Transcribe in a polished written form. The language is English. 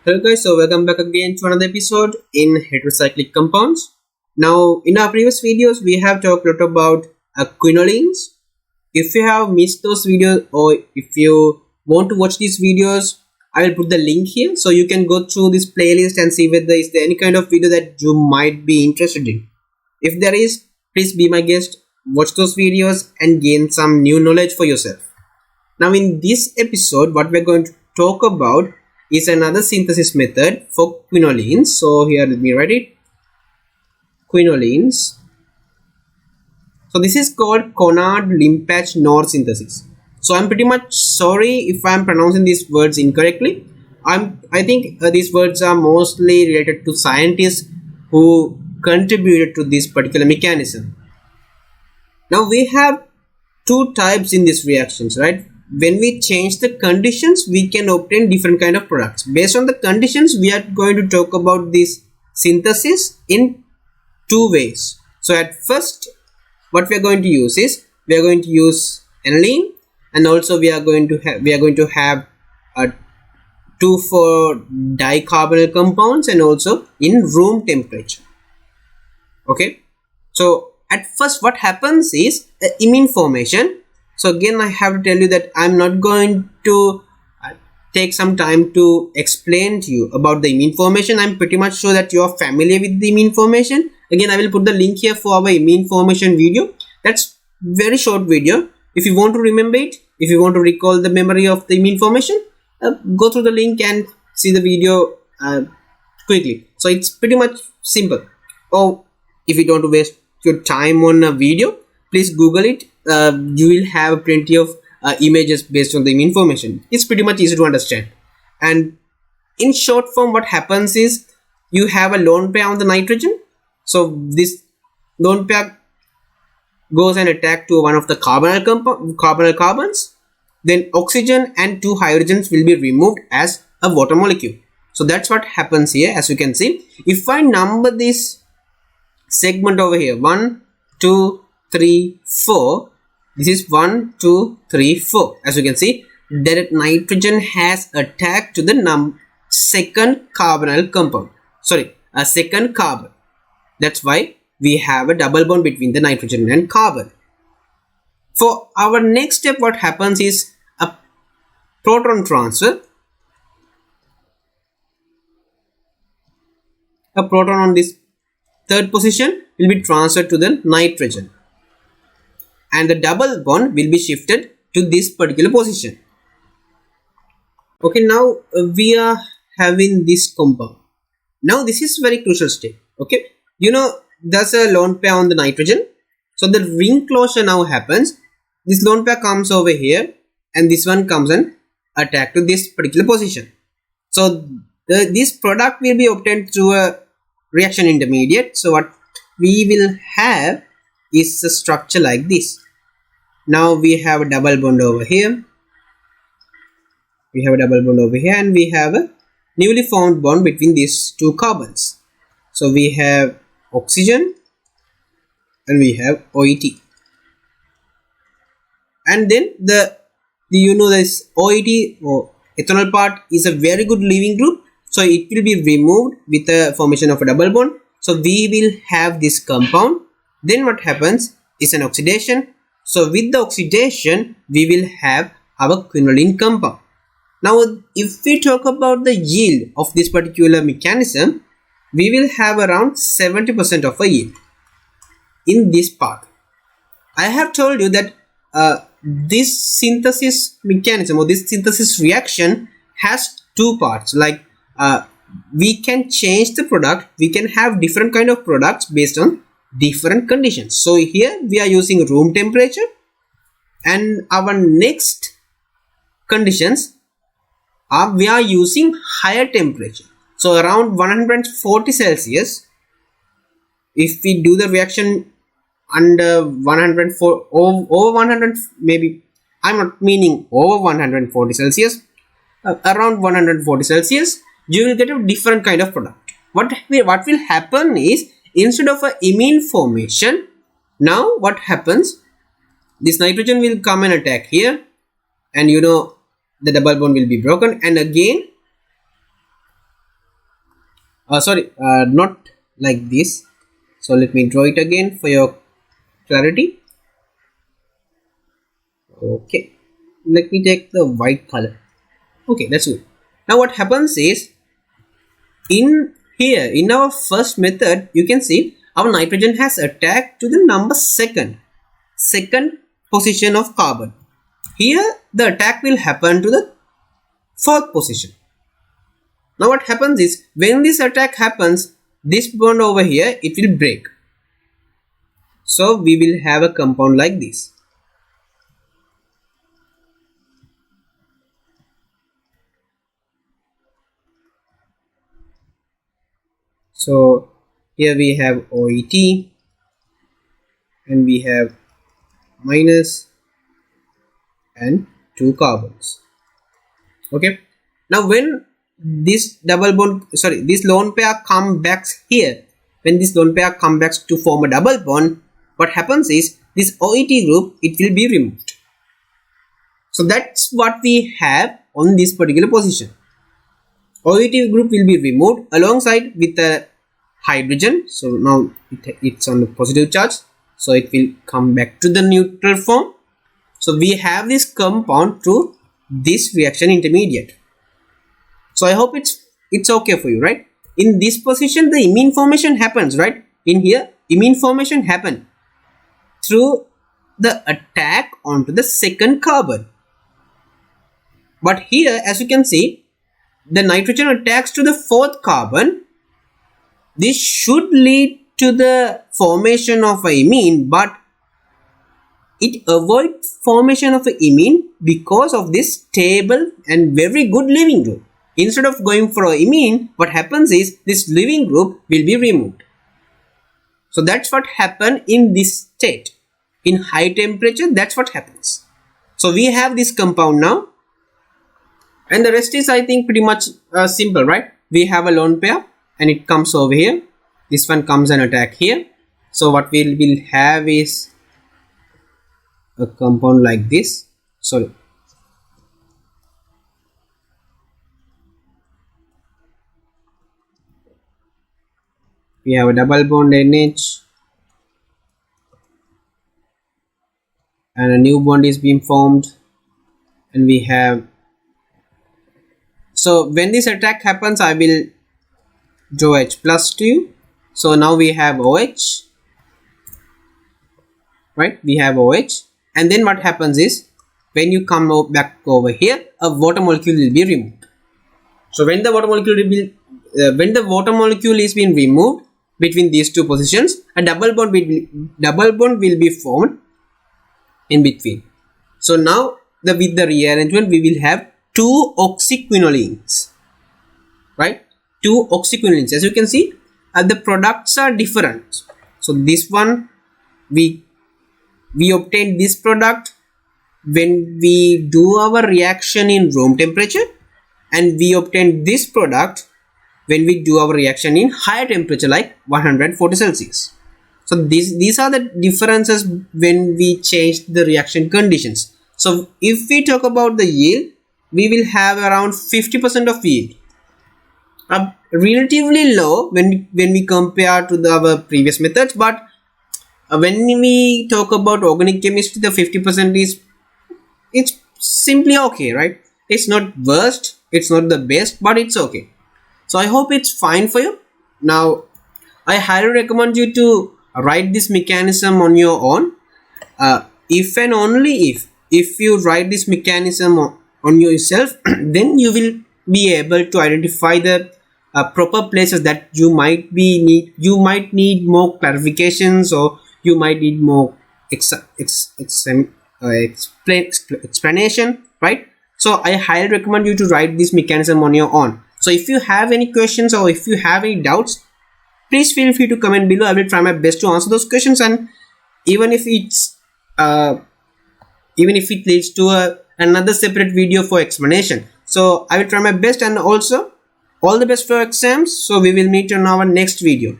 Hello guys, so welcome back again to another episode in Heterocyclic compounds. Now in our previous videos we have talked a lot about quinolines. If you have missed those videos or if you want to watch these videos, I will put the link here so you can go through this playlist and see whether is there any kind of video that you might be interested in. If there is, please be my guest, watch those videos and gain some new knowledge for yourself. Now in this episode what we're going to talk about is another synthesis method for quinolines. So here let me write it. Quinolines. So this is called Conard-Limpach-Knorr synthesis. So I'm pretty much sorry if I'm pronouncing these words incorrectly. I think these words are mostly related to scientists who contributed to this particular mechanism. Now we have two types in these reactions, right? When we change the conditions, we can obtain different kind of products. Based on the conditions, we are going to talk about this synthesis in two ways. So at first, what we are going to use is we are going to use aniline, and also we are going to have a 2,4-dicarbonyl compounds, and also in room temperature. Okay. So at first, what happens is imine formation. So again, I have to tell you that I'm not going to take some time to explain to you about the imine formation. I'm pretty much sure that you are familiar with the imine formation. Again, I will put the link here for our imine formation video. That's very short video. If you want to remember it, if you want to recall the memory of the imine formation, go through the link and see the video quickly. So it's pretty much simple. Or if you don't want to waste your time on a video, please Google it. You will have plenty of images based on the imine formation. It's pretty much easy to understand. And in short form, what happens is you have a lone pair on the nitrogen. So this lone pair goes and attack to one of the carbonyl carbons. Then oxygen and two hydrogens will be removed as a water molecule. So that's what happens here. As you can see, if I number this segment over here, 1, 2, 3, 4. This is 1, 2, 3, 4. As you can see, that nitrogen has attacked to the second carbonyl compound. Sorry, a second carbon. That's why we have a double bond between the nitrogen and carbon. For our next step, what happens is a proton transfer. A proton on this third position will be transferred to the nitrogen, and the double bond will be shifted to this particular position. Okay, now we are having this compound. Now this is very crucial step. Okay, you know, there's a lone pair on the nitrogen. So the ring closure now happens. This lone pair comes over here, and this one comes and attack to this particular position. So this product will be obtained through a reaction intermediate. So what we will have is a structure like this. Now we have a double bond over here. We have a double bond over here, and we have a newly formed bond between these two carbons. So we have oxygen and we have OET. And then this OET or ethanol part is a very good leaving group. So it will be removed with the formation of a double bond. So we will have this compound. Then what happens is an oxidation. So with the oxidation, we will have our quinoline compound. Now, if we talk about the yield of this particular mechanism, we will have around 70% of a yield in this part. I have told you that this synthesis mechanism or this synthesis reaction has two parts. Like we can change the product. We can have different kind of products based on different conditions. So here we are using room temperature, and our next conditions are we are using higher temperature. So around 140 Celsius. If we do the reaction under 104 over 100, maybe I'm not meaning over 140 Celsius, around 140 Celsius, you will get a different kind of product. What will happen is, instead of a imine formation, now what happens, this nitrogen will come and attack here, and you know the double bond will be broken, and again not like this. So let me draw it again for your clarity. Okay, let me take the white color. Okay, that's good. Now what happens is, in here in our first method, you can see our nitrogen has attacked to the number second position of carbon. Here the attack will happen to the fourth position. Now what happens is, when this attack happens, this bond over here, it will break. So we will have a compound like this. So here we have OET and we have minus and 2 carbons. Okay. Now when this this lone pair come back here, when this lone pair come back to form a double bond, what happens is this OET group, it will be removed. So that's what we have on this particular position. OET group will be removed alongside with the hydrogen. So now it's on the positive charge, so it will come back to the neutral form. So we have this compound through this reaction intermediate. So I hope it's okay for you, right? In this position, the imine formation happens, right? In here, imine formation happen through the attack onto the second carbon. But here, as you can see, the nitrogen attacks to the fourth carbon. This should lead to the formation of a imine, but it avoids formation of a imine because of this stable and very good leaving group. Instead of going for a imine, what happens is this leaving group will be removed. So that's what happened in this state. In high temperature, that's what happens. So we have this compound now, and the rest is, I think, pretty much simple, right? We have a lone pair and it comes over here. This one comes and attack here. So what we will have is a compound like this. Sorry. We have a double bond NH and a new bond is being formed, and we have, so when this attack happens, I will draw H plus to you. So now we have OH, right? We have OH, and then what happens is, when you come back over here, a water molecule will be removed. So when the water molecule is being removed between these two positions, a double bond will be formed in between. So now with the rearrangement, we will have 2 oxyquinolines, right? 2 oxyquinolines. As you can see, the products are different. So this one, we obtain this product when we do our reaction in room temperature, and we obtain this product when we do our reaction in higher temperature like 140 Celsius. So these are the differences when we change the reaction conditions. So if we talk about the yield, we will have around 50% of yield, relatively low when we compare to our previous methods. But when we talk about organic chemistry, the 50% is, it's simply okay, right? It's not worst, it's not the best, but it's okay. So I hope it's fine for you. Now I highly recommend you to write this mechanism on your own. If and only if you write this mechanism on yourself, then you will be able to identify the proper places that you might need more clarifications, or you might need more explanation, right? So I highly recommend you to write this mechanism on your own. So if you have any questions or if you have any doubts, please feel free to comment below. I will try my best to answer those questions, and even if it leads to another separate video for explanation, so I will try my best. And also all the best for exams. So we will meet on our next video.